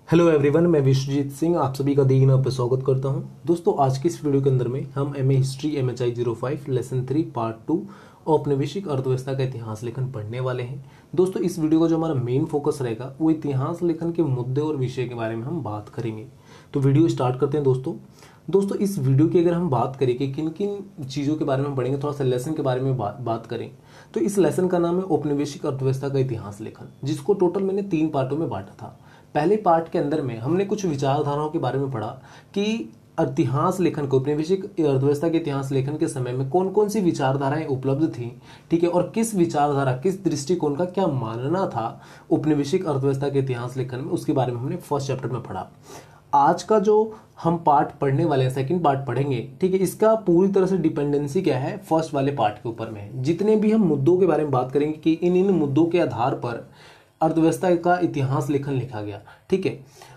Hello everyone, मैं विश्वजीत सिंह आप सभी का दी पे स्वागत करता हूं। दोस्तों, आज की इस वीडियो के अंदर में हम MA history MHI 05 lesson 3 part 2 औपनिवेशिक अर्थव्यवस्था का इतिहास लेखन पढ़ने वाले हैं। दोस्तों, इस वीडियो का जो हमारा मेन फोकस रहेगा वो इतिहास लेखन के मुद्दे और विषय के बारे में हम बात करेंगे। तो वीडियो स्टार्ट करते हैं। दोस्तों इस वीडियो की अगर हम बात करें कि किन किन चीज़ों के बारे में पढ़ेंगे, थोड़ा सा लेसन के बारे में बात करें तो इस लेसन का नाम है औपनिवेशिक अर्थव्यवस्था का इतिहास लेखन, जिसको टोटल मैंने 3 पार्टों में बांटा था। पहले पार्ट के अंदर में हमने कुछ विचारधाराओं के बारे में पढ़ा कि इतिहास लेखन को, औपनिवेशिक अर्थव्यवस्था के इतिहास लेखन के समय में कौन कौन सी विचारधाराएं उपलब्ध थी, ठीक है, और किस विचारधारा, किस दृष्टिकोण का क्या मानना था औपनिवेशिक अर्थव्यवस्था के इतिहास लेखन में, उसके बारे में हमने फर्स्ट चैप्टर में पढ़ा। आज का जो हम पार्ट पढ़ने वाले हैं, सेकंड पार्ट पढ़ेंगे, ठीक है, इसका पूरी तरह से डिपेंडेंसी क्या है, फर्स्ट वाले पार्ट के ऊपर में है। जितने भी हम मुद्दों के बारे में बात करेंगे कि इन मुद्दों के आधार पर अर्थव्यवस्था का इतिहास लेखन लिखा गया, ठीक है,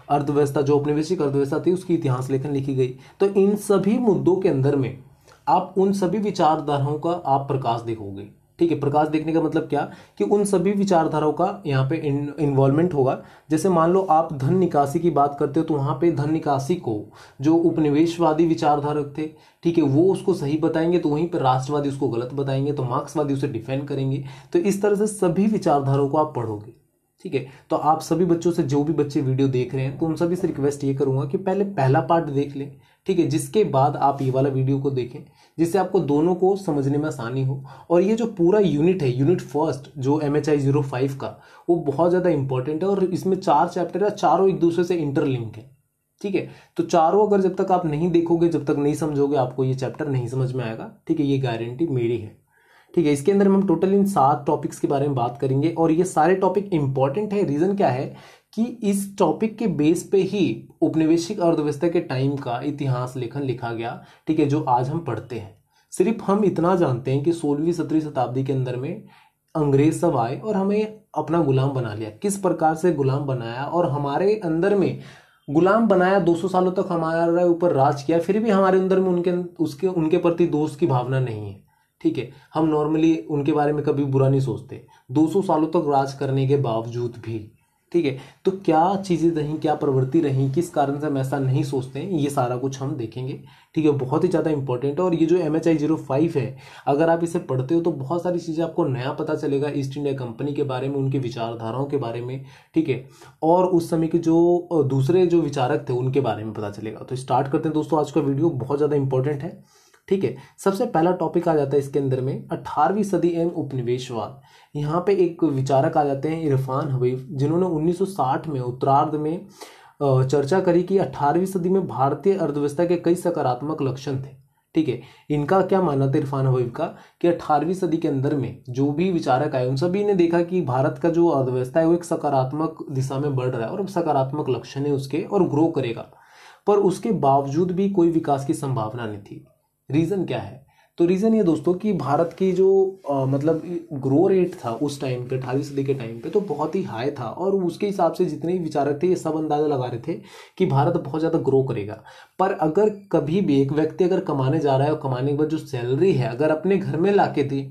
अर्थव्यवस्था जो औपनिवेशिक अर्थव्यवस्था थी उसकी इतिहास लेखन लिखी गई। तो इन सभी मुद्दों के अंदर में आप उन सभी विचारधाराओं का आप प्रकाश देखोगे, ठीक है। प्रकाश देखने का मतलब क्या कि उन सभी विचारधाराओं का यहाँ पे इन्वॉल्वमेंट होगा। जैसे मान लो आप धन निकासी की बात करते हो तो वहां पे धन निकासी को जो उपनिवेशवादी विचारधारक थे, ठीक है, वो उसको सही बताएंगे, तो वहीं पर राष्ट्रवादी उसको गलत बताएंगे, तो मार्क्सवादी उसे डिफेंड करेंगे। तो इस तरह से सभी विचारधाराओं को आप पढ़ोगे, ठीक है। तो आप सभी बच्चों से, जो भी बच्चे वीडियो देख रहे हैं, तो उन सभी से रिक्वेस्ट ये करूंगा कि पहले पहला पार्ट देख लें, ठीक है, जिसके बाद आप ये वाला वीडियो को देखें, जिससे आपको दोनों को समझने में आसानी हो। और ये जो पूरा यूनिट है, यूनिट फर्स्ट जो MHI 05 का, वो बहुत ज्यादा इंपॉर्टेंट है और इसमें 4 चैप्टर है, चारों एक दूसरे से इंटरलिंक है, ठीक है। तो चारों अगर जब तक आप नहीं देखोगे, जब तक नहीं समझोगे, आपको ये चैप्टर नहीं समझ में आएगा, ठीक है, ये गारंटी मेरी है, ठीक है। इसके अंदर हम टोटल इन 7 टॉपिक्स के बारे में बात करेंगे और ये सारे टॉपिक इंपॉर्टेंट है। रीजन क्या है कि इस टॉपिक के बेस पे ही औपनिवेशिक अर्थव्यवस्था के टाइम का इतिहास लेखन लिखा गया, ठीक है, जो आज हम पढ़ते हैं। सिर्फ हम इतना जानते हैं कि 16वीं 17वीं शताब्दी के अंदर में अंग्रेज सब आए और हमें अपना गुलाम बना लिया। किस प्रकार से गुलाम बनाया और हमारे अंदर में गुलाम बनाया, 200 सालों तक हमारे ऊपर राज किया, फिर भी हमारे अंदर में उनके प्रति दोस्त की भावना नहीं है, ठीक है। हम नॉर्मली उनके बारे में कभी बुरा नहीं सोचते, 200 सालों तक राज करने के बावजूद भी, ठीक है। तो क्या चीजें रहीं, क्या प्रवृत्ति रही, किस कारण से हम ऐसा नहीं सोचते हैं, ये सारा कुछ हम देखेंगे, ठीक है। बहुत ही ज्यादा इंपॉर्टेंट है और ये जो MHI 05 है, अगर आप इसे पढ़ते हो तो बहुत सारी चीजें आपको नया पता चलेगा ईस्ट इंडिया कंपनी के बारे में, उनकी विचारधाराओं के बारे में, ठीक है, और उस समय के जो दूसरे जो विचारक थे उनके बारे में पता चलेगा। तो स्टार्ट करते हैं दोस्तों, आज का वीडियो बहुत ज्यादा इंपॉर्टेंट है, ठीक है। सबसे पहला टॉपिक आ जाता है इसके अंदर में 18वीं सदी एवं उपनिवेशवाद। यहाँ पे एक विचारक आ जाते हैं इरफान हबीब, जिन्होंने 1960 में उत्तरार्ध में चर्चा करी कि 18वीं सदी में भारतीय अर्थव्यवस्था के कई सकारात्मक लक्षण थे, ठीक है। इनका क्या मानना था इरफान हबीब का कि 18वीं सदी के अंदर में जो भी विचारक आए उन सभी ने देखा कि भारत का जो अर्थव्यवस्था है वो एक सकारात्मक दिशा में बढ़ रहा है और सकारात्मक लक्षण है उसके और ग्रो करेगा, पर उसके बावजूद भी कोई विकास की संभावना नहीं थी। रीजन क्या है? तो रीजन ये दोस्तों कि भारत की जो मतलब ग्रो रेट था उस टाइम पे, 18वीं सदी के टाइम पे, तो बहुत ही हाई था और उसके हिसाब से जितने भी विचारक थे ये सब अंदाजा लगा रहे थे कि भारत बहुत ज्यादा ग्रो करेगा। पर अगर कभी भी एक व्यक्ति अगर कमाने जा रहा है और कमाने के बाद जो सैलरी है अगर अपने घर में लाके दी,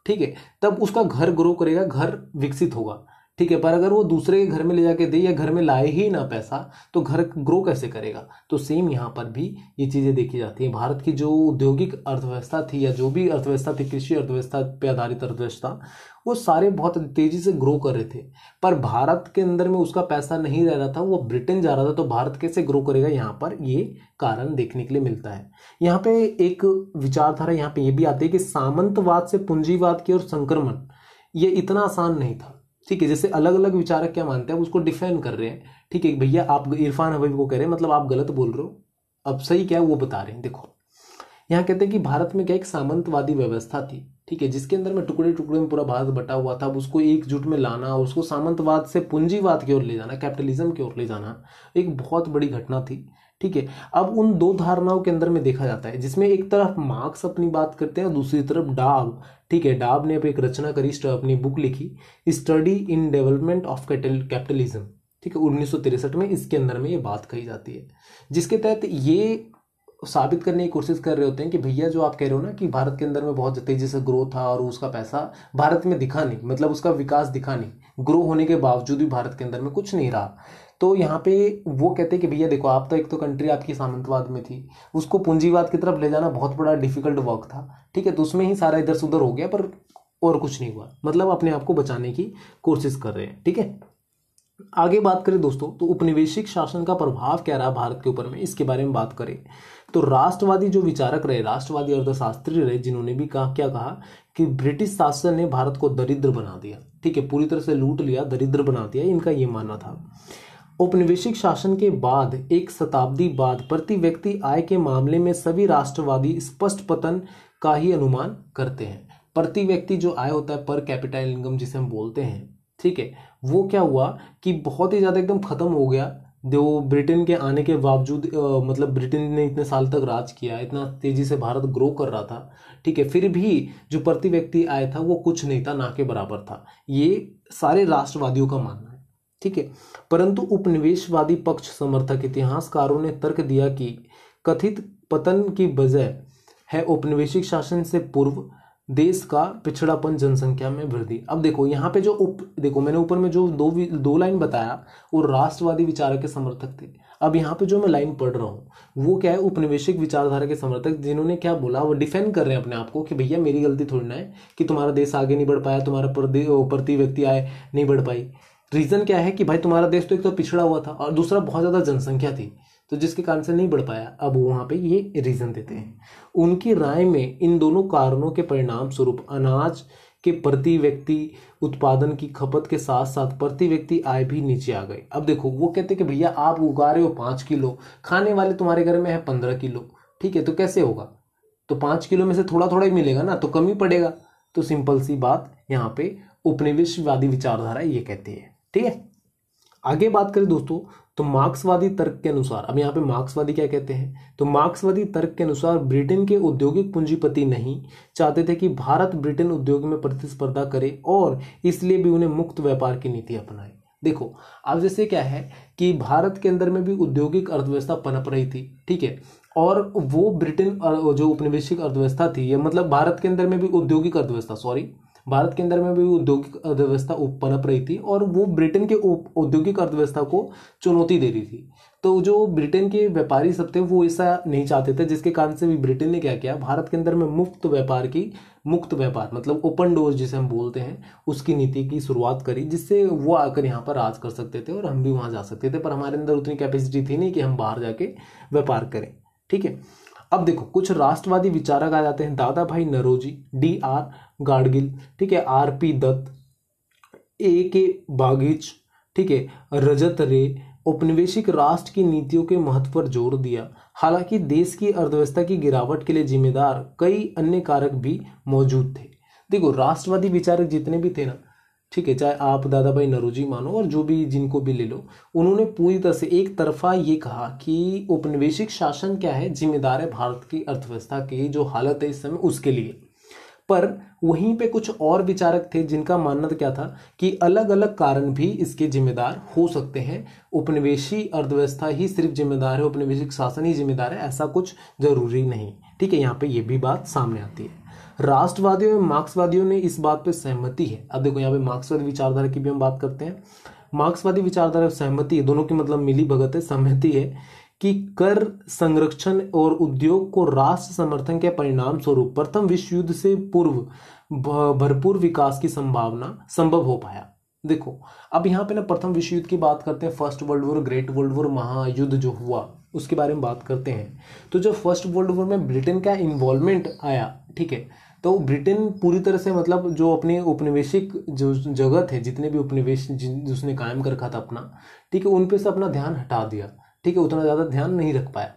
ठीक है, तब उसका घर ग्रो करेगा, घर विकसित होगा, ठीक है। पर अगर वो दूसरे के घर में ले जाके दे या घर में लाए ही ना पैसा, तो घर ग्रो कैसे करेगा? तो सेम यहाँ पर भी ये चीजें देखी जाती है। भारत की जो औद्योगिक अर्थव्यवस्था थी या जो भी अर्थव्यवस्था थी, कृषि अर्थव्यवस्था पे आधारित अर्थव्यवस्था, वो सारे बहुत तेजी से ग्रो कर रहे थे, पर भारत के अंदर में उसका पैसा नहीं रह रहा था, वो ब्रिटेन जा रहा था, तो भारत कैसे ग्रो करेगा? यहाँ पर ये कारण देखने के लिए मिलता है। यहाँ पे एक विचारधारा यहाँ पे ये भी आती है कि सामंतवाद से पूंजीवाद की ओर संक्रमण ये इतना आसान नहीं था, ठीक है। जैसे अलग अलग विचारक क्या मानते हैं उसको डिफेंड कर रहे हैं, ठीक है, भैया आप इरफान हबीब को कह रहे हैं मतलब आप गलत बोल रहे हो, अब सही क्या है वो बता रहे हैं। देखो यहाँ कहते हैं कि भारत में क्या एक सामंतवादी व्यवस्था थी, ठीक है, जिसके अंदर में टुकड़े टुकड़े में पूरा भारत बटा हुआ था। अब उसको एकजुट में लाना, उसको सामंतवाद से पूंजीवाद की ओर ले जाना, कैपिटलिज्म की ओर ले जाना, एक बहुत बड़ी घटना थी, ठीक है। अब उन दो धारणाओं के अंदर में देखा जाता है जिसमें एक तरफ मार्क्स अपनी बात करते हैं और दूसरी तरफ डाब, ठीक है, डाब ने एक रचना करी, अपनी बुक लिखी, study in development of capitalism, ठीक है, 1963 में। इसके अंदर में ये बात कही जाती है, जिसके तहत ये साबित करने की कोशिश कर रहे होते हैं कि भैया जो आप कह रहे हो ना कि भारत के अंदर में बहुत तेजी से ग्रोथ था और उसका पैसा भारत में दिखा नहीं, मतलब उसका विकास दिखा नहीं, ग्रो होने के बावजूद भी भारत के अंदर में कुछ नहीं रहा। तो यहाँ पे वो कहते हैं कि भैया देखो, आप तो एक तो कंट्री आपकी सामंतवाद में थी, उसको पूंजीवाद की तरफ ले जाना बहुत बड़ा डिफिकल्ट वर्क था, ठीक है, तो उसमें ही सारा इधर से उधर हो गया, पर और कुछ नहीं हुआ, मतलब अपने आप को बचाने की कोशिश कर रहे हैं, ठीक है। आगे बात करें दोस्तों, तो उपनिवेशिक शासन का प्रभाव क्या रहा भारत के ऊपर में, इसके बारे में बात करें तो राष्ट्रवादी जो विचारक रहे, राष्ट्रवादी अर्थशास्त्री रहे, जिन्होंने भी कहा, क्या कहा कि ब्रिटिश शासन ने भारत को दरिद्र बना दिया, ठीक है, पूरी तरह से लूट लिया, दरिद्र बना दिया, इनका ये मानना था। औपनिवेशिक शासन के बाद एक शताब्दी बाद प्रति व्यक्ति आय के मामले में सभी राष्ट्रवादी स्पष्ट पतन का ही अनुमान करते हैं। प्रति व्यक्ति जो आय होता है, पर कैपिटल इनकम जिसे हम बोलते हैं, ठीक है, वो क्या हुआ कि बहुत ही ज्यादा एकदम खत्म हो गया। जो ब्रिटेन के आने के बावजूद मतलब ब्रिटेन ने इतने साल तक राज किया, इतना तेजी से भारत ग्रो कर रहा था, ठीक है, फिर भी जो प्रति व्यक्ति आय था वो कुछ नहीं था, ना के बराबर था। ये सारे राष्ट्रवादियों का मानना है, ठीक है। परंतु उपनिवेशवादी पक्ष समर्थक इतिहासकारों ने तर्क दिया कि कथित पतन की वजह है औपनिवेशिक शासन से पूर्व देश का पिछड़ापन, जनसंख्या में वृद्धि। अब देखो यहाँ पे जो देखो मैंने ऊपर में जो दो लाइन बताया वो राष्ट्रवादी विचारक के समर्थक थे। अब यहाँ पे जो मैं लाइन पढ़ रहा हूँ वो क्या है, उपनिवेशिक विचारधारा के समर्थक, जिन्होंने क्या बोला, वो डिफेंड कर रहे हैं अपने आप को कि भैया मेरी गलती थोड़ी ना है कि तुम्हारा देश आगे नहीं बढ़ पाया, तुम्हारा प्रति व्यक्ति आय नहीं बढ़ पाई। रीजन क्या है कि भाई तुम्हारा देश तो एक तो पिछड़ा हुआ था और दूसरा बहुत ज्यादा जनसंख्या थी, तो जिसके कारण से नहीं बढ़ पाया। अब वहां पे ये रीजन देते हैं। उनकी राय में इन दोनों कारणों के परिणाम स्वरूप अनाज के प्रति व्यक्ति उत्पादन की खपत के साथ साथ प्रति व्यक्ति आय भी नीचे आ गई। अब देखो वो कहते हैं कि भैया आप उगा रहे हो 5 किलो, खाने वाले तुम्हारे घर में है 15 किलो, ठीक है, तो कैसे होगा, तो 5 किलो में से थोड़ा थोड़ा ही मिलेगा ना, तो कम ही पड़ेगा। तो सिंपल सी बात यहाँ पे उपनिवेशवादी विचारधारा ये कहती है, ठीक है। आगे बात करें दोस्तों, तो मार्क्सवादी तर्क के अनुसार, अब यहाँ पे मार्क्सवादी क्या कहते हैं, तो मार्क्सवादी तर्क के अनुसार ब्रिटेन के औद्योगिक पूंजीपति नहीं चाहते थे कि भारत ब्रिटेन उद्योग में प्रतिस्पर्धा करे और इसलिए भी उन्हें मुक्त व्यापार की नीति अपनाए। देखो अब जैसे क्या है कि भारत के अंदर में भी औद्योगिक अर्थव्यवस्था पनप रही थी, ठीक है, और वो ब्रिटेन जो औपनिवेशिक अर्थव्यवस्था थी, ये मतलब भारत के अंदर में भी औद्योगिक अर्थव्यवस्था, सॉरी, भारत के अंदर में भी औद्योगिक अर्थव्यवस्था पनप रही थी और वो ब्रिटेन के औद्योगिक अर्थव्यवस्था को चुनौती दे रही थी। तो जो ब्रिटेन के व्यापारी सब थे वो ऐसा नहीं चाहते थे, जिसके कारण से भी ब्रिटेन ने क्या किया, भारत के अंदर में मुक्त व्यापार मतलब ओपन डोर जिसे हम बोलते हैं, उसकी नीति की शुरुआत करी, जिससे वो आकर यहाँ पर राज कर सकते थे और हम भी वहां जा सकते थे, पर हमारे अंदर उतनी कैपेसिटी थी नहीं कि हम बाहर जाके व्यापार करें, ठीक है। अब देखो कुछ राष्ट्रवादी विचारक आ जाते हैं, दादा भाई नौरोजी, D.R. गाडगिल, ठीक है, R.P. दत्त, A.K. बागिच, ठीक है, रजत रे, औपनिवेशिक राष्ट्र की नीतियों के महत्व पर जोर दिया। हालांकि देश की अर्थव्यवस्था की गिरावट के लिए जिम्मेदार कई अन्य कारक भी मौजूद थे। देखो राष्ट्रवादी विचारक जितने भी थे ना, ठीक है, चाहे आप दादा भाई नौरोजी मानो और जो भी जिनको भी ले लो, उन्होंने पूरी तरह से एक तरफा ये कहा कि औपनिवेशिक शासन क्या है, जिम्मेदार है भारत की अर्थव्यवस्था की जो हालत है इस समय उसके लिए। पर वहीं पे कुछ और विचारक थे जिनका मानना क्या था कि अलग अलग कारण भी इसके जिम्मेदार हो सकते हैं, उपनिवेशी अर्थव्यवस्था ही सिर्फ जिम्मेदार है, उपनिवेशिक शासन ही जिम्मेदार है, ऐसा कुछ जरूरी नहीं, ठीक है। यहाँ पे ये भी बात सामने आती है। राष्ट्रवादियों एवं मार्क्सवादियों ने इस बात पे सहमति है। अब देखो यहाँ पे मार्क्सवादी विचारधारा की भी हम बात करते हैं। मार्क्सवादी विचारधारा सहमति है, दोनों की मतलब मिली भगत है, सहमति है कि कर संरक्षण और उद्योग को राष्ट्र समर्थन के परिणाम स्वरूप प्रथम विश्व युद्ध से पूर्व भरपूर विकास की संभावना संभव हो पाया। देखो अब यहाँ पे ना प्रथम विश्व युद्ध की बात करते हैं, first world war, great world war, महायुद्ध जो हुआ उसके बारे में बात करते हैं। तो जब फर्स्ट वर्ल्ड वॉर में ब्रिटेन का इन्वॉल्वमेंट आया, ठीक है, तो ब्रिटेन पूरी तरह से मतलब जो अपने औपनिवेशिक जो जगत है, जितने भी उपनिवेश जिसने कायम कर रखा था अपना, ठीक है, उन पे से अपना ध्यान हटा दिया, ठीक है, उतना ज़्यादा ध्यान नहीं रख पाया,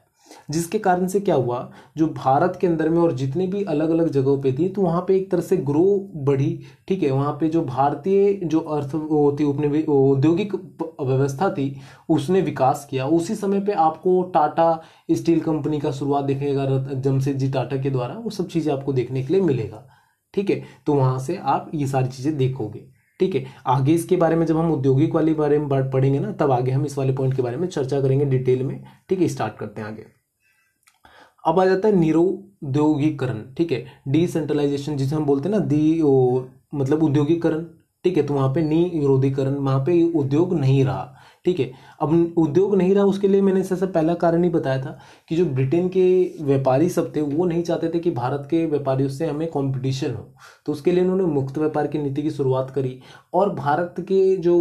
जिसके कारण से क्या हुआ, जो भारत के अंदर में और जितने भी अलग अलग जगहों पे थी, तो वहाँ पे एक तरह से ग्रो बढ़ी, ठीक है, वहाँ पे जो भारतीय जो अर्थ होती औद्योगिक व्यवस्था थी उसने विकास किया। उसी समय पे आपको टाटा स्टील कंपनी का शुरुआत देखेगा जमशेदजी टाटा के द्वारा, वो सब चीज़ें आपको देखने के लिए मिलेगा, ठीक है। तो वहाँ से आप ये सारी चीज़ें देखोगे, ठीक है। आगे इसके बारे में जब हम औद्योगिक वाले बारे में पढ़ेंगे ना, तब आगे हम इस वाले पॉइंट के बारे में चर्चा करेंगे डिटेल में, ठीक है। स्टार्ट करते हैं आगे। अब आ जाता है निरुद्योगीकरण, ठीक है, डिसेंट्रलाइजेशन जिसे हम बोलते हैं ना, मतलब उद्योगीकरण, ठीक है। तो वहां पे निरोधीकरण, वहां पे उद्योग नहीं रहा, ठीक है। अब उद्योग नहीं रहा, उसके लिए मैंने सबसे पहला कारण ही बताया था कि जो ब्रिटेन के व्यापारी सब थे वो नहीं चाहते थे कि भारत के व्यापारियों से हमें कंपटीशन हो, तो उसके लिए उन्होंने मुक्त व्यापार की नीति की शुरुआत करी। और भारत के जो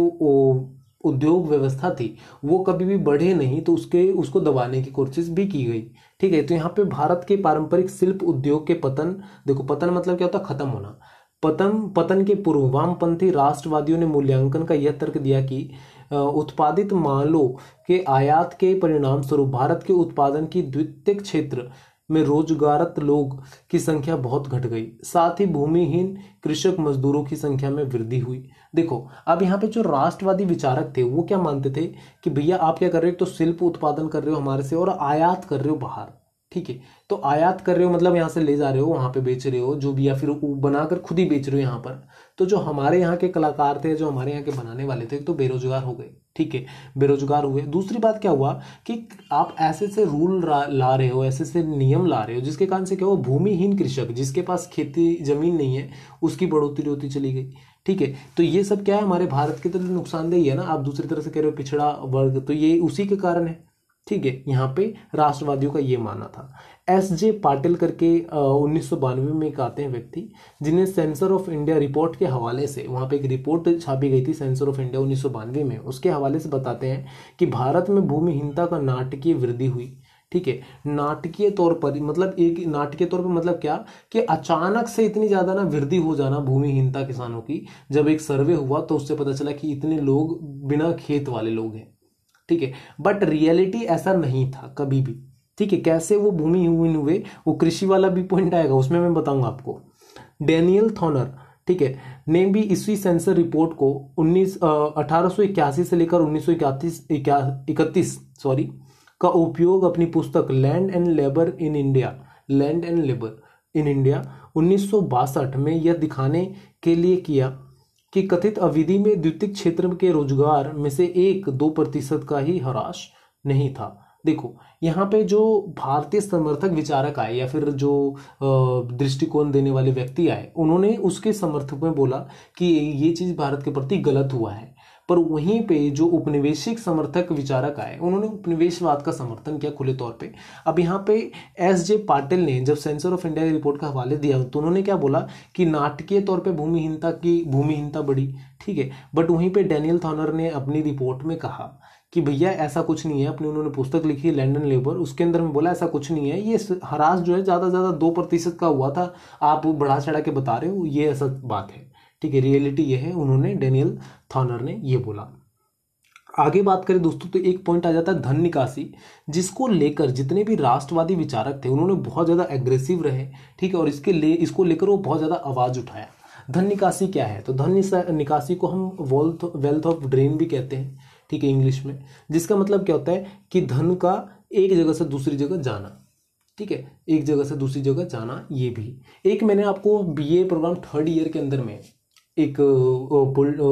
उद्योग व्यवस्था थी वो कभी भी बढ़े नहीं, तो उसको दबाने की कोशिश भी की गई, ठीक है। तो यहाँ पे भारत के पारंपरिक शिल्प उद्योग के पतन, देखो पतन मतलब क्या होता है, खत्म होना। पतन के पूर्व वामपंथी राष्ट्रवादियों ने मूल्यांकन का यह तर्क दिया कि उत्पादित मालों के आयात के परिणाम स्वरूप भारत के उत्पादन की द्वितीयक क्षेत्र में रोजगारत लोग की संख्या बहुत घट गई, साथ ही भूमिहीन कृषक मजदूरों की संख्या में वृद्धि हुई। देखो अब यहाँ पे जो राष्ट्रवादी विचारक थे वो क्या मानते थे कि भैया आप क्या कर रहे हो, तो शिल्प उत्पादन कर रहे हो हमारे से और आयात कर रहे हो बाहर, ठीक है। तो आयात कर रहे हो मतलब यहाँ से ले जा रहे हो, वहां पे बेच रहे हो जो भी, या फिर बनाकर खुद ही बेच रहे हो यहाँ पर। तो जो हमारे यहाँ के कलाकार थे, जो हमारे यहाँ के बनाने वाले थे, तो बेरोजगार हो गए, ठीक है, बेरोजगार हुए। दूसरी बात क्या हुआ कि आप ऐसे से रूल ला रहे हो, ऐसे से नियम ला रहे हो जिसके कारण से क्या हुआ, भूमिहीन कृषक जिसके पास खेती जमीन नहीं है उसकी बढ़ोतरी होती चली गई, ठीक है। तो ये सब क्या है, हमारे भारत के तो नुकसानदेही है ना। आप दूसरी तरह से कह रहे हो पिछड़ा वर्ग, तो ये उसी के कारण है, ठीक है। यहाँ पे राष्ट्रवादियों का ये मानना था। एस.जे. पाटिल करके 1992 में एक आते हैं व्यक्ति, जिन्हें सेंसर ऑफ इंडिया रिपोर्ट के हवाले से, वहां पे एक रिपोर्ट छापी गई थी सेंसर ऑफ इंडिया 1992 में, उसके हवाले से बताते हैं कि भारत में भूमिहीनता का नाटकीय वृद्धि हुई, ठीक है। नाटकीय तौर पर मतलब, एक नाटकीय तौर पर मतलब क्या कि अचानक से इतनी ज्यादा ना वृद्धि हो जाना भूमिहीनता किसानों की। जब एक सर्वे हुआ तो उससे पता चला कि इतने लोग बिना खेत वाले लोग हैं, ठीक है। बट रियलिटी ऐसा नहीं था कभी भी, ठीक है। कैसे वो भूमिहीन हुए, वो कृषि वाला भी पॉइंट आएगा उसमें मैं बताऊंगा आपको। डेनियल थॉनर, ठीक है, ने भी इसी सेंसर रिपोर्ट को 1881 से लेकर 1931 का उपयोग अपनी पुस्तक land and labour in India 1962 में यह दिखाने के लिए किया कि कथित अवधि में द्वितीय क्षेत्र के रोजगार में से 1-2% का ही ह्रास नहीं था। देखो यहाँ पे जो भारतीय समर्थक विचारक आए या फिर जो दृष्टिकोण देने वाले व्यक्ति आए, उन्होंने उसके समर्थक में बोला कि ये चीज भारत के प्रति गलत हुआ है। पर वहीं पे जो उपनिवेशिक समर्थक विचारक आए, उन्होंने उपनिवेशवाद का समर्थन किया खुले तौर पे। अब यहाँ पे एस.जे. पाटिल ने जब सेंसर ऑफ इंडिया की रिपोर्ट का हवाले दिया तो उन्होंने क्या बोला कि नाटकीय तौर पे भूमिहीनता बढ़ी, ठीक है। बट वहीं पे डेनियल थॉनर ने अपनी रिपोर्ट में कहा कि भैया ऐसा कुछ नहीं है। अपनी उन्होंने पुस्तक लिखी लैंड एंड लेबर, उसके अंदर में बोला ऐसा कुछ नहीं है, ये ह्रास जो है ज्यादा से ज्यादा 2% का हुआ था, आप बढ़ा चढ़ा के बता रहे हो, ये ऐसा बात है, ठीक है। रियलिटी ये है, उन्होंने डेनियल थॉनर ने ये बोला। आगे बात करें दोस्तों तो एक पॉइंट आ जाता है धन निकासी, जिसको लेकर जितने भी राष्ट्रवादी विचारक थे उन्होंने बहुत ज्यादा एग्रेसिव रहे, ठीक है। और इसको लेकर वो बहुत ज्यादा आवाज उठाया। धन निकासी क्या है, तो धन निकासी को हम वेल्थ ऑफ ड्रेन भी कहते हैं, ठीक है, इंग्लिश में। जिसका मतलब क्या होता है कि धन का एक जगह से दूसरी जगह जाना, ठीक है, एक जगह से दूसरी जगह जाना। ये भी एक मैंने आपको बीए प्रोग्राम 3rd ईयर के अंदर में एक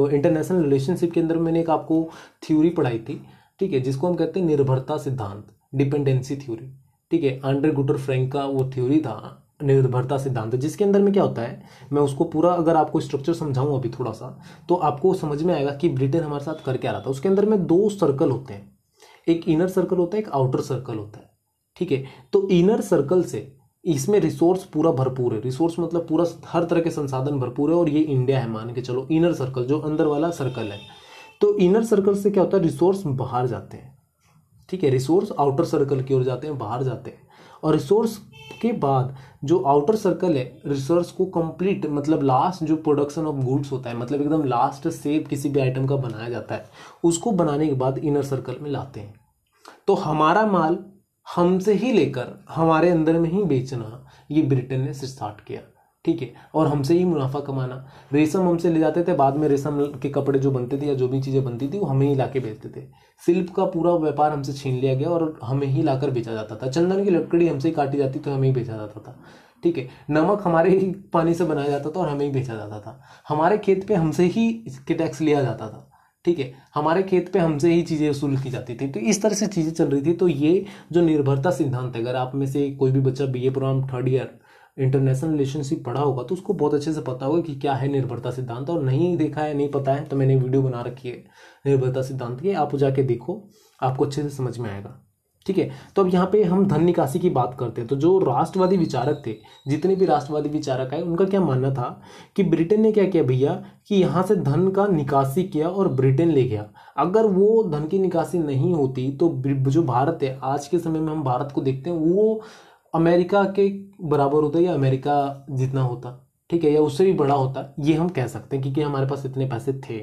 इंटरनेशनल रिलेशनशिप के अंदर मैंने एक आपको थ्योरी पढ़ाई थी, ठीक है, जिसको हम कहते हैं निर्भरता सिद्धांत, डिपेंडेंसी थ्योरी, ठीक है। आंड्रे गुटर फ्रैंक का वो थ्योरी था निर्भरता सिद्धांत, जिसके अंदर में क्या होता है, मैं उसको पूरा अगर आपको स्ट्रक्चर समझाऊं अभी थोड़ा सा, तो आपको समझ में आएगा कि ब्रिटेन हमारे साथ कर क्या रहा था। उसके अंदर में 2 सर्कल होते हैं, एक इनर सर्कल होता है, एक आउटर सर्कल होता है, ठीक है। तो इनर सर्कल से इसमें रिसोर्स पूरा भरपूर है, रिसोर्स मतलब पूरा हर तरह के संसाधन भरपूर है, और ये इंडिया है मान के चलो। इनर सर्कल जो अंदर वाला सर्कल है, तो इनर सर्कल से क्या होता है, रिसोर्स बाहर जाते हैं, ठीक है। रिसोर्स आउटर सर्कल की ओर जाते हैं, बाहर जाते हैं। और रिसोर्स के बाद जो आउटर सर्कल है, रिसोर्स को कंप्लीट मतलब लास्ट जो प्रोडक्शन ऑफ गुड्स होता है, मतलब एकदम लास्ट सेप किसी भी आइटम का बनाया जाता है, उसको बनाने के बाद इनर सर्कल में लाते हैं। तो हमारा माल हमसे ही लेकर हमारे अंदर में ही बेचना, ये ब्रिटेन ने स्टार्ट किया, ठीक है। और हमसे ही मुनाफा कमाना। रेशम हमसे ले जाते थे, बाद में रेशम के कपड़े जो बनते थे या जो भी चीजें बनती थी वो हमें ही लाके बेचते थे। शिल्प का पूरा व्यापार हमसे छीन लिया गया और हमें ही लाकर बेचा जाता था। चंदन की लकड़ी हमसे ही काटी जाती तो हमें ही बेचा जाता था, ठीक है। नमक हमारे ही पानी से बनाया जाता था और हमें ही बेचा जाता था। हमारे खेत पे हमसे ही टैक्स लिया जाता था, ठीक है। हमारे खेत पे हमसे ही चीजें वसूल की जाती थी। तो इस तरह से चीजें चल रही थी। तो ये जो निर्भरता सिद्धांत है, अगर आप में से कोई भी बच्चा BA program 3rd year international relationship पढ़ा होगा तो उसको बहुत अच्छे से पता होगा कि क्या है निर्भरता सिद्धांत, और नहीं देखा है, नहीं पता है, तो मैंने वीडियो बना रखी है निर्भरता सिद्धांत की, आप जाके देखो, आपको अच्छे से समझ में आएगा। ठीक है, तो अब यहाँ पे हम धन निकासी की बात करते हैं। तो जो राष्ट्रवादी विचारक थे, जितने भी राष्ट्रवादी विचारक आए, उनका क्या मानना था कि ब्रिटेन ने क्या किया भैया कि यहाँ से धन का निकासी किया और ब्रिटेन ले गया। अगर वो धन की निकासी नहीं होती तो जो भारत है, आज के समय में हम भारत को देखते हैं, वो अमेरिका के बराबर होता या अमेरिका जितना होता, ठीक है, या उससे भी बड़ा होता, ये हम कह सकते हैं, क्योंकि हमारे पास इतने पैसे थे।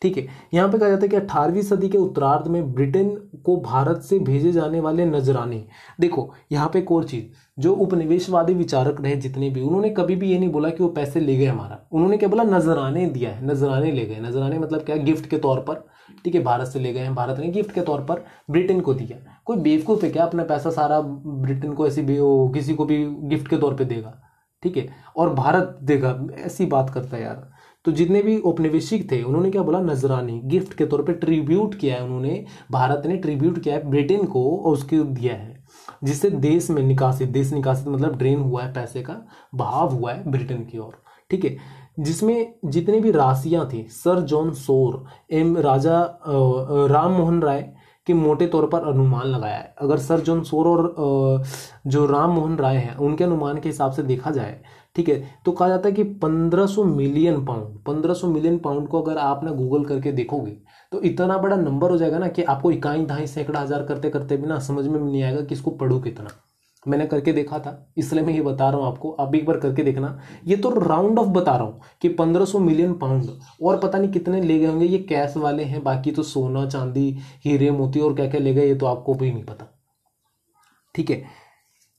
ठीक है, यहाँ पे कहा जाता है कि 18वीं सदी के उत्तरार्ध में ब्रिटेन को भारत से भेजे जाने वाले नजराने, देखो यहाँ पे एक और चीज, जो उपनिवेशवादी विचारक रहे जितने भी, उन्होंने कभी भी ये नहीं बोला कि वो पैसे ले गए हमारा, उन्होंने क्या बोला, नजराने दिया है, नजराने ले गए। नजराने मतलब क्या, गिफ्ट के तौर पर, ठीक है, भारत से ले गए हैं, भारत ने गिफ्ट के तौर पर ब्रिटेन को दिया। कोई बेवकूफ है क्या अपना पैसा सारा ब्रिटेन को ऐसी किसी को भी गिफ्ट के तौर पर देगा, ठीक है, और भारत देगा, ऐसी बात करता है यार। तो जितने भी औपनिवेशिक थे उन्होंने क्या बोला, नजरानी, गिफ्ट के तौर पे ट्रिब्यूट किया है उन्होंने, भारत ने ट्रिब्यूट किया है ब्रिटेन को और उसके दिया है, जिससे देश में निकासी, देश निकासी मतलब ड्रेन हुआ है, पैसे का बहाव हुआ है ब्रिटेन की ओर। ठीक है, जिसमें जितने भी राशियां थी, सर जॉन सोर एम राजा राम मोहन राय के मोटे तौर पर अनुमान लगाया है। अगर सर जॉन सोर और जो राम मोहन राय हैं उनके अनुमान के हिसाब से देखा जाए, ठीक है, तो कहा जाता है कि 1500 मिलियन पाउंड, 1500 मिलियन पाउंड को अगर आप ना गूगल करके देखोगे तो इतना बड़ा नंबर हो जाएगा ना कि आपको इकाई दहाई सैकड़ा हजार करते करते भी ना समझ में नहीं आएगा कि इसको पढ़ो कितना। मैंने करके देखा था, इसलिए मैं ये बता रहा हूँ आपको, आप एक बार करके देखना। ये तो राउंड ऑफ बता रहा हूँ कि 1500 मिलियन पाउंड, और पता नहीं कितने ले गए होंगे, ये कैश वाले हैं, बाकी तो सोना चांदी हीरे मोती और क्या क्या ले गए ये तो आपको भी नहीं पता। ठीक है,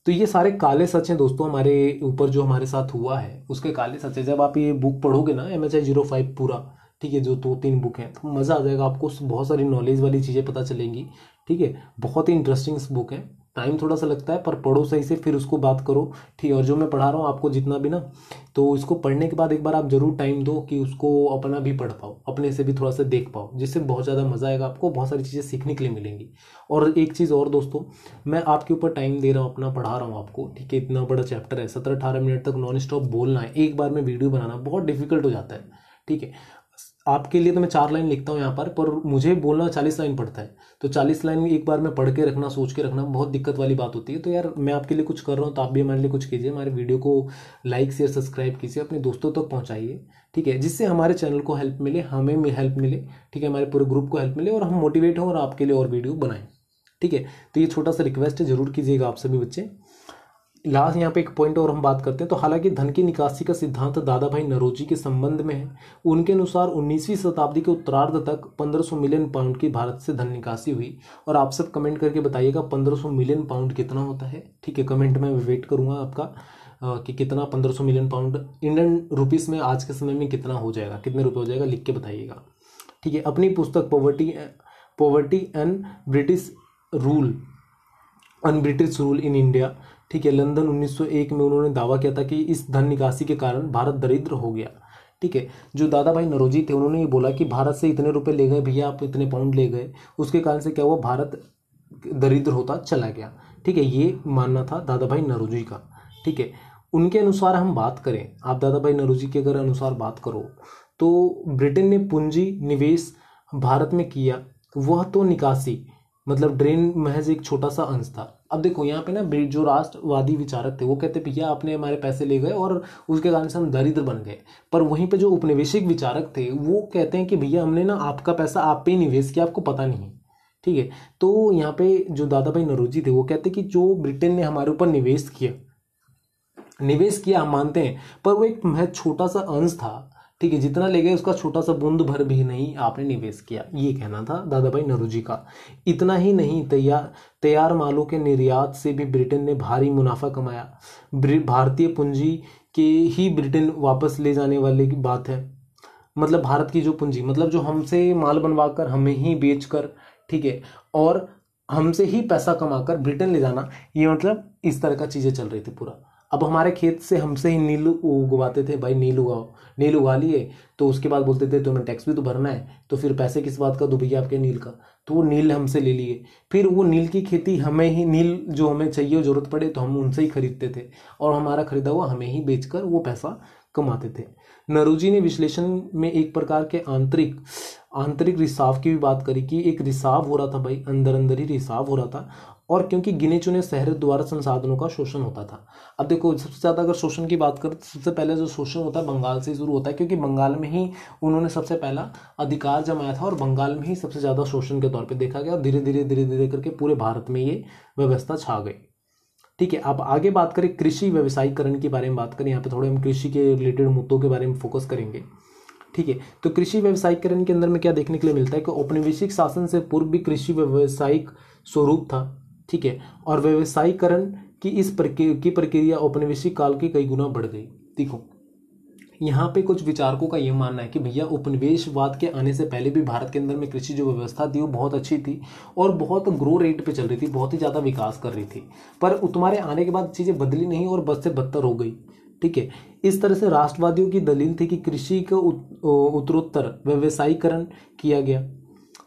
तो ये सारे काले सच हैं दोस्तों, हमारे ऊपर जो हमारे साथ हुआ है उसके काले सच है। जब आप ये बुक पढ़ोगे ना MHI05 पूरा, ठीक है, जो 2-3 बुक हैं, तो मज़ा आ जाएगा आपको, बहुत सारी नॉलेज वाली चीज़ें पता चलेंगी। ठीक है, बहुत ही इंटरेस्टिंग बुक है, टाइम थोड़ा सा लगता है पर पढ़ो सही से, फिर उसको बात करो। ठीक है, और जो मैं पढ़ा रहा हूँ आपको जितना भी ना, तो इसको पढ़ने के बाद एक बार आप जरूर टाइम दो कि उसको अपना भी पढ़ पाओ, अपने से भी थोड़ा सा देख पाओ, जिससे बहुत ज़्यादा मज़ा आएगा आपको, बहुत सारी चीज़ें सीखने के लिए मिलेंगी। और एक चीज़ और दोस्तों, मैं आपके ऊपर टाइम दे रहा हूँ, अपना पढ़ा रहा हूँ आपको, ठीक है, इतना बड़ा चैप्टर है, 17-18 मिनट तक नॉन स्टॉप बोलना है, एक बार में वीडियो बनाना बहुत डिफिकल्ट हो जाता है। ठीक है, आपके लिए तो मैं 4 लाइन लिखता हूँ यहाँ पर मुझे बोलना 40 लाइन पड़ता है, तो 40 लाइन एक बार में पढ़ के रखना, सोच के रखना बहुत दिक्कत वाली बात होती है। तो यार मैं आपके लिए कुछ कर रहा हूँ तो आप भी हमारे लिए कुछ कीजिए, हमारे वीडियो को लाइक शेयर सब्सक्राइब कीजिए, अपने दोस्तों तक पहुँचाइए, ठीक है, जिससे हमारे चैनल को हेल्प मिले, हमें हेल्प मिले, ठीक है, हमारे पूरे ग्रुप को हेल्प मिले और हम मोटिवेट हों और आपके लिए और वीडियो बनाएं। ठीक है, तो ये छोटा सा रिक्वेस्ट है, जरूर कीजिएगा आप सभी बच्चे। लास्ट यहाँ पे एक पॉइंट और हम बात करते हैं। तो हालांकि धन की निकासी का सिद्धांत दादा भाई नौरोजी के संबंध में है, उनके अनुसार 19वीं शताब्दी के उत्तरार्ध तक 1500 मिलियन पाउंड की भारत से धन निकासी हुई। और आप सब कमेंट करके बताइएगा 1500 मिलियन पाउंड कितना होता है। ठीक है, कमेंट में वेट करूंगा आपका कि कितना 1500 मिलियन पाउंड इंडियन रुपीस में आज के समय में कितना हो जाएगा, कितने रुपए हो जाएगा, लिख के बताइएगा। ठीक है, अपनी पुस्तक poverty and British rule British rule in India, ठीक है, लंदन 1901 में उन्होंने दावा किया था कि इस धन निकासी के कारण भारत दरिद्र हो गया। ठीक है, जो दादा भाई नौरोजी थे उन्होंने ये बोला कि भारत से इतने रुपए ले गए भैया, आप इतने पाउंड ले गए, उसके कारण से क्या हुआ, भारत दरिद्र होता चला गया। ठीक है, ये मानना था दादा भाई नौरोजी का। ठीक है, उनके अनुसार हम बात करें, आप दादा भाई नौरोजी के अगर अनुसार बात करो तो ब्रिटेन ने पूंजी निवेश भारत में किया, वह तो निकासी मतलब ड्रेन महज एक छोटा सा अंश था। अब देखो यहाँ पे ना जो राष्ट्रवादी विचारक थे वो कहते भैया आपने हमारे पैसे ले गए और उसके कारण से हम दरिद्र बन गए, पर वहीं पे जो उपनिवेशिक विचारक थे वो कहते हैं कि भैया हमने ना आपका पैसा आप पे ही निवेश किया, आपको पता नहीं। ठीक है, तो यहाँ पे जो दादा भाई नौरोजी थे वो कहते कि जो ब्रिटेन ने हमारे ऊपर निवेश किया हम मानते हैं, पर वो एक महज छोटा सा अंश था। ठीक है, जितना ले गए उसका छोटा सा बूंद भर भी नहीं आपने निवेश किया, ये कहना था दादा भाई नौरोजी का। इतना ही नहीं, तैयार मालों के निर्यात से भी ब्रिटेन ने भारी मुनाफा कमाया। भारतीय पूंजी के ही ब्रिटेन वापस ले जाने वाले की बात है, मतलब भारत की जो पूंजी मतलब जो हमसे माल बनवा कर हमें ही बेचकर, ठीक है, और हमसे ही पैसा कमाकर ब्रिटेन ले जाना, ये मतलब इस तरह का चीजें चल रही थी पूरा। अब हमारे खेत से हमसे ही नील उगवाते थे, भाई नील उगाओ, नील उगा लिए तो उसके बाद बोलते थे तुम्हें टैक्स भी तो भरना है, तो फिर पैसे किस बात का दो भैया आपके नील का, तो वो नील हमसे ले लिए। फिर वो नील की खेती हमें ही, नील जो हमें चाहिए जरूरत पड़े तो हम उनसे ही खरीदते थे और हमारा खरीदा हुआ हमें ही बेचकर वो पैसा कमाते थे। नरूजी ने विश्लेषण में एक प्रकार के आंतरिक रिसाव की भी बात करी कि एक रिसाव हो रहा था भाई, अंदर अंदर ही रिसाव हो रहा था, और क्योंकि गिने चुने शहरों द्वारा संसाधनों का शोषण होता था। अब देखो सबसे ज़्यादा अगर शोषण की बात करें तो सबसे पहले जो शोषण होता है बंगाल से शुरू होता है, क्योंकि बंगाल में ही उन्होंने सबसे पहला अधिकार जमाया था और बंगाल में ही सबसे ज़्यादा शोषण के तौर पे देखा गया और धीरे धीरे करके पूरे भारत में ये व्यवस्था छा गई। ठीक है, अब आगे बात करें कृषि व्यवसायीकरण के बारे में बात करें, यहाँ पे थोड़े हम कृषि के रिलेटेड मुद्दों के बारे में फोकस करेंगे। ठीक है, तो कृषि व्यवसायीकरण के अंदर में क्या देखने के लिए मिलता है कि औपनिवेशिक शासन से पूर्व भी कृषि व्यवसायिक स्वरूप था। ठीक है, और व्यवसायीकरण की इस प्रक्रिया औपनिवेशिक काल की कई गुना बढ़ गई। देखो यहाँ पे कुछ विचारकों का ये मानना है कि भैया उपनिवेशवाद के आने से पहले भी भारत के अंदर में कृषि जो व्यवस्था थी वो बहुत अच्छी थी और बहुत ग्रो रेट पे चल रही थी, बहुत ही ज़्यादा विकास कर रही थी, पर तुम्हारे आने के बाद चीज़ें बदली नहीं और बद से बदतर हो गई। ठीक है, इस तरह से राष्ट्रवादियों की दलील थी कि कृषि का उत्तरोत्तर व्यवसायीकरण किया गया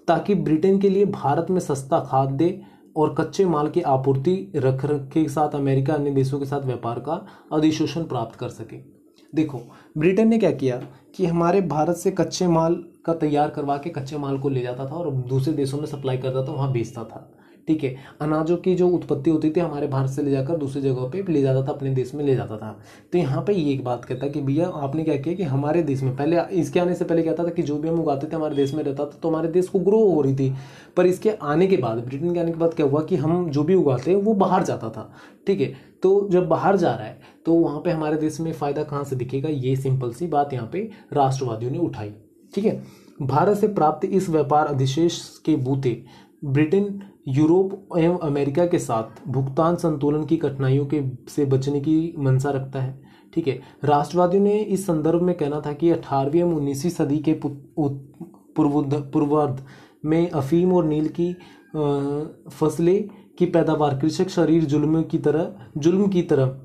ताकि ब्रिटेन के लिए भारत में सस्ता खाद्य और कच्चे माल की आपूर्ति रख के साथ अमेरिका अन्य देशों के साथ व्यापार का अधिशोषण प्राप्त कर सके। देखो ब्रिटेन ने क्या किया कि हमारे भारत से कच्चे माल का तैयार करवा के कच्चे माल को ले जाता था और दूसरे देशों में सप्लाई करता था, वहाँ बेचता था। ठीक है, अनाजों की जो उत्पत्ति होती थी हमारे भारत से ले जाकर दूसरी जगहों पे ले जाता था, अपने देश में ले जाता था। तो यहाँ पे ये एक बात कहता है कि भैया आपने क्या किया कि हमारे देश में पहले, इसके आने से पहले क्या था कि जो भी हम उगाते थे हमारे देश में रहता था तो हमारे देश को ग्रो हो रही थी, पर इसके आने के बाद, ब्रिटेन के आने के बाद क्या हुआ कि हम जो भी उगाते हैं वो बाहर जाता था। ठीक है, तो जब बाहर जा रहा है तो वहाँ पे हमारे देश में फायदा कहाँ से दिखेगा, ये सिंपल सी बात यहाँ पे राष्ट्रवादियों ने उठाई। ठीक है, भारत से प्राप्त इस व्यापार अधिशेष के बूते ब्रिटेन यूरोप एवं अमेरिका के साथ भुगतान संतुलन की कठिनाइयों के से बचने की मंशा रखता है। ठीक है, राष्ट्रवादियों ने इस संदर्भ में कहना था कि 18वीं एवं 19वीं सदी के पूर्वार्ध में अफीम और नील की फसलें की पैदावार कृषक शरीर जुल्म की तरह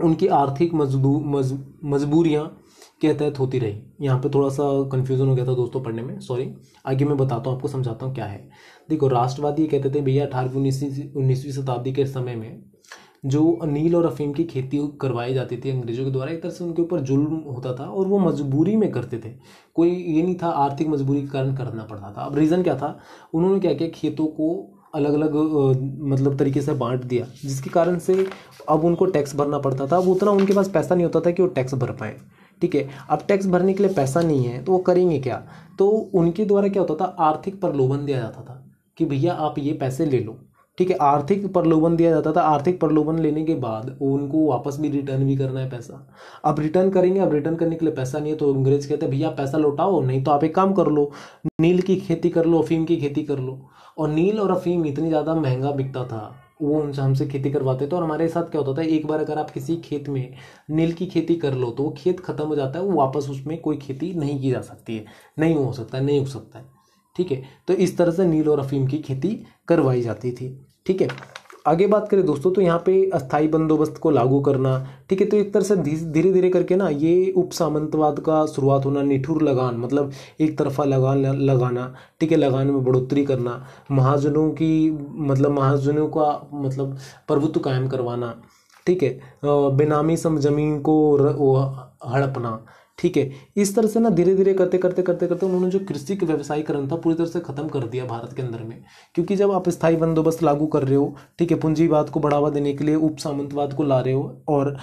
उनकी आर्थिक मजबूरियां के तहत होती रही। यहाँ पे थोड़ा सा कंफ्यूजन हो गया था दोस्तों पढ़ने में, सॉरी, आगे मैं बताता हूँ आपको, समझाता हूँ क्या है। देखो राष्ट्रवादी ये कहते थे भैया 18वीं 19वीं शताब्दी के समय में जो नील और अफीम की खेती करवाई जाती थी अंग्रेजों के द्वारा, एक तरह से उनके ऊपर जुल्म होता था और वो मजबूरी में करते थे, कोई ये नहीं था आर्थिक मजबूरी के कारण करना पड़ता था। अब रीज़न क्या था, उन्होंने क्या किया, खेतों को अलग अलग मतलब तरीके से बांट दिया, जिसके कारण से अब उनको टैक्स भरना पड़ता था। अब उतना उनके पास पैसा नहीं होता था कि वो टैक्स भर पाए। ठीक है, अब टैक्स भरने के लिए पैसा नहीं है तो वो करेंगे क्या, तो उनके द्वारा क्या होता था, आर्थिक प्रलोभन दिया जाता था कि भैया आप ये पैसे ले लो। ठीक है, आर्थिक प्रलोभन दिया जाता था। आर्थिक प्रलोभन लेने के बाद उनको वापस भी रिटर्न भी करना है पैसा। अब रिटर्न करेंगे, अब रिटर्न करने के लिए पैसा नहीं है तो अंग्रेज कहते हैं भैया पैसा लौटाओ, नहीं तो आप एक काम कर लो, नील की खेती कर लो, अफीम की खेती कर लो। और नील और अफीम इतनी ज़्यादा महंगा बिकता था, वो उनसे हमसे खेती करवाते थे। और हमारे साथ क्या होता था, एक बार अगर आप किसी खेत में नील की खेती कर लो तो वो खेत खत्म हो जाता है, वो वापस उसमें कोई खेती नहीं की जा सकती है, नहीं हो सकता है, नहीं उग सकता है। ठीक है, तो इस तरह से नील और अफीम की खेती करवाई जाती थी। ठीक है, आगे बात करें दोस्तों तो यहाँ पे अस्थाई बंदोबस्त को लागू करना। ठीक है, तो एक तरह से धीरे धीरे करके ना ये उप सामंतवाद का शुरुआत होना, निठुर लगान मतलब एक तरफा लगान लगाना। ठीक है, लगान में बढ़ोतरी करना, महाजनों की मतलब महाजनों का मतलब प्रभुत्व कायम करवाना। ठीक है, बेनामी सम जमीन को हड़पना। ठीक है, इस तरह से ना धीरे धीरे करते उन्होंने जो कृषि व्यवसायीकरण था पूरी तरह से खत्म कर दिया भारत के अंदर में। क्योंकि जब आप स्थायी बंदोबस्त लागू कर रहे हो, ठीक है, पूंजीवाद को बढ़ावा देने के लिए उप सामंतवाद को ला रहे हो, और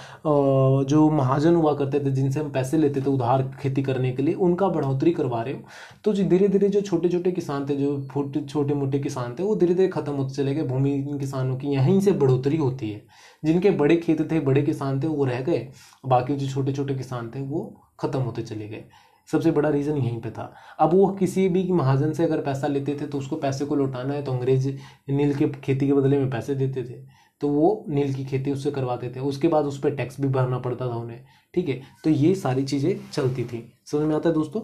जो महाजन हुआ करते थे जिनसे हम पैसे लेते थे उधार खेती करने के लिए, उनका बढ़ोतरी करवा रहे हो, तो धीरे धीरे जो छोटे छोटे किसान थे, जो छोटे मोटे किसान थे, वो धीरे धीरे खत्म होते चले गए। भूमिहीन किसानों की यहीं से बढ़ोतरी होती है। जिनके बड़े खेत थे, बड़े किसान थे, वो रह गए, बाकी जो छोटे छोटे किसान थे वो खत्म होते चले गए। सबसे बड़ा रीजन यहीं पे था। अब वो किसी भी महाजन से अगर पैसा लेते थे तो उसको पैसे को लौटाना है, तो अंग्रेज नील के खेती के बदले में पैसे देते थे, तो वो नील की खेती उससे करवाते थे। उसके बाद उस पर टैक्स भी भरना पड़ता था उन्हें। ठीक है, तो ये सारी चीजें चलती थी। समझ में आता है दोस्तों?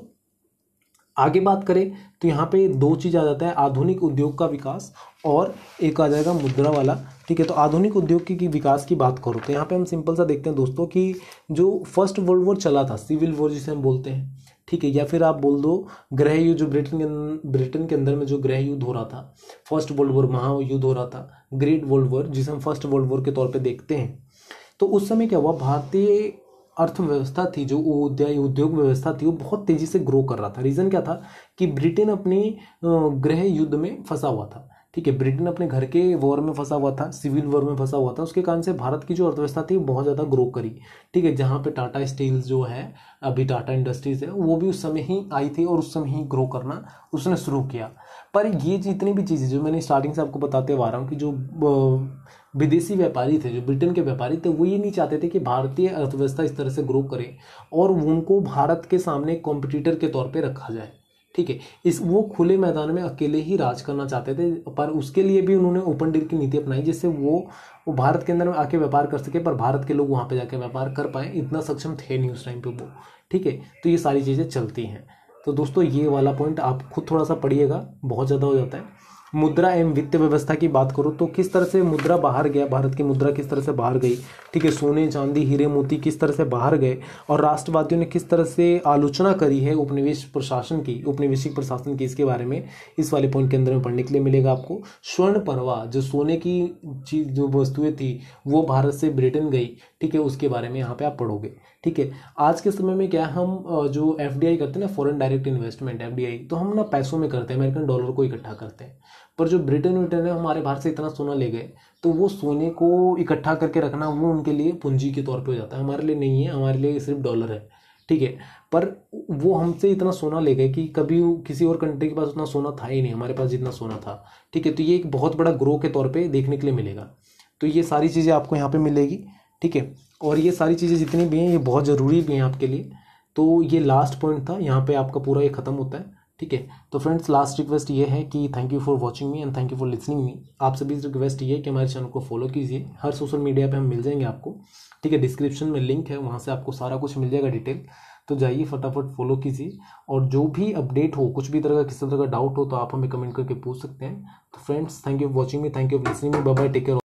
आगे बात करें तो यहाँ पे दो चीज़ आ जाता है, आधुनिक उद्योग का विकास और एक आ जाएगा मुद्रा वाला। ठीक है, तो आधुनिक उद्योग की विकास की बात करो तो यहाँ पे हम सिंपल सा देखते हैं दोस्तों कि जो फर्स्ट वर्ल्ड वॉर चला था, सिविल वॉर जिसे हम बोलते हैं, ठीक है, या फिर आप बोल दो गृह युद्ध, जो ब्रिटेन के अंदर में जो गृह युद्ध हो रहा था, फर्स्ट वर्ल्ड वॉर, महायुद्ध हो रहा था, ग्रेट वर्ल्ड वॉर जिसे हम फर्स्ट वर्ल्ड वॉर के तौर पे देखते हैं। तो उस समय क्या हुआ, भारतीय अर्थव्यवस्था थी, जो उद्योग व्यवस्था थी, वो बहुत तेजी से ग्रो कर रहा था। रीजन क्या था कि ब्रिटेन अपनी गृह युद्ध में फंसा हुआ था। ठीक है, ब्रिटेन अपने घर के वॉर में फंसा हुआ था, सिविल वॉर में फंसा हुआ था। उसके कारण से भारत की जो अर्थव्यवस्था थी बहुत ज़्यादा ग्रो करी। ठीक है, जहाँ पे टाटा स्टील्स जो है, अभी टाटा इंडस्ट्रीज है, वो भी उस समय ही आई थी और उस समय ही ग्रो करना उसने शुरू किया। पर ये जितनी भी चीज़ें जो मैंने स्टार्टिंग से आपको बताते हुआ आ रहा हूँ कि जो विदेशी व्यापारी थे, जो ब्रिटेन के व्यापारी थे, वो ये नहीं चाहते थे कि भारतीय अर्थव्यवस्था इस तरह से ग्रो करे और उनको भारत के सामने कॉम्पिटिटर के तौर पे रखा जाए। ठीक है, वो खुले मैदान में अकेले ही राज करना चाहते थे, पर उसके लिए भी उन्होंने ओपन डील की नीति अपनाई, जिससे वो भारत के अंदर में आके व्यापार कर सके, पर भारत के लोग वहाँ पे जाके व्यापार कर पाए, इतना सक्षम थे नहीं उस टाइम पे वो। ठीक है, तो ये सारी चीज़ें चलती हैं। तो दोस्तों ये वाला पॉइंट आप खुद थोड़ा सा पढ़िएगा, बहुत ज़्यादा हो जाता है। मुद्रा एवं वित्त व्यवस्था की बात करो तो किस तरह से मुद्रा बाहर गया, भारत की मुद्रा किस तरह से बाहर गई। ठीक है, सोने चांदी हीरे मोती किस तरह से बाहर गए और राष्ट्रवादियों ने किस तरह से आलोचना करी है उपनिवेशिक प्रशासन की, इसके बारे में इस वाले पॉइंट के अंदर में पढ़ने के लिए मिलेगा आपको। स्वर्ण परवाह, जो सोने की चीज, जो वस्तुएं थी, वो भारत से ब्रिटेन गई। ठीक है, उसके बारे में यहाँ पे आप पढ़ोगे। ठीक है, आज के समय में क्या हम जो एफडीआई करते हैं ना, फॉरेन डायरेक्ट इन्वेस्टमेंट, एफडीआई, तो हम ना पैसों में करते हैं, अमेरिकन डॉलर को इकट्ठा करते हैं। पर जो ब्रिटेन है हमारे भारत से इतना सोना ले गए, तो वो सोने को इकट्ठा करके रखना वो उनके लिए पूंजी के तौर पे हो जाता है, हमारे लिए नहीं है, हमारे लिए सिर्फ डॉलर है। ठीक है, पर वो हमसे इतना सोना ले गए कि कभी किसी और कंट्री के पास उतना सोना था ही नहीं, हमारे पास जितना सोना था। ठीक है, तो ये एक बहुत बड़ा ग्रो के तौर पे देखने के लिए मिलेगा। तो ये सारी चीज़ें आपको यहाँ पे मिलेगी। ठीक है, और ये सारी चीज़ें जितनी भी हैं ये बहुत ज़रूरी भी हैं आपके लिए। तो ये लास्ट पॉइंट था, यहाँ पे आपका पूरा ये खत्म होता है। ठीक है, तो फ्रेंड्स लास्ट रिक्वेस्ट ये है कि thank you for watching me and thank you for listening मी। आप सभी रिक्वेस्ट ये है कि हमारे चैनल को फॉलो कीजिए, हर सोशल मीडिया पे हम मिल जाएंगे आपको। ठीक है, डिस्क्रिप्शन में लिंक है, वहाँ से आपको सारा कुछ मिल जाएगा डिटेल, तो जाइए फटाफट फॉलो कीजिए। और जो भी अपडेट हो, कुछ भी तरह का किसी तरह का डाउट हो तो आप हमें कमेंट करके पूछ सकते हैं। तो friends thank you for watching me, thank you for listening me, bye bye, take care.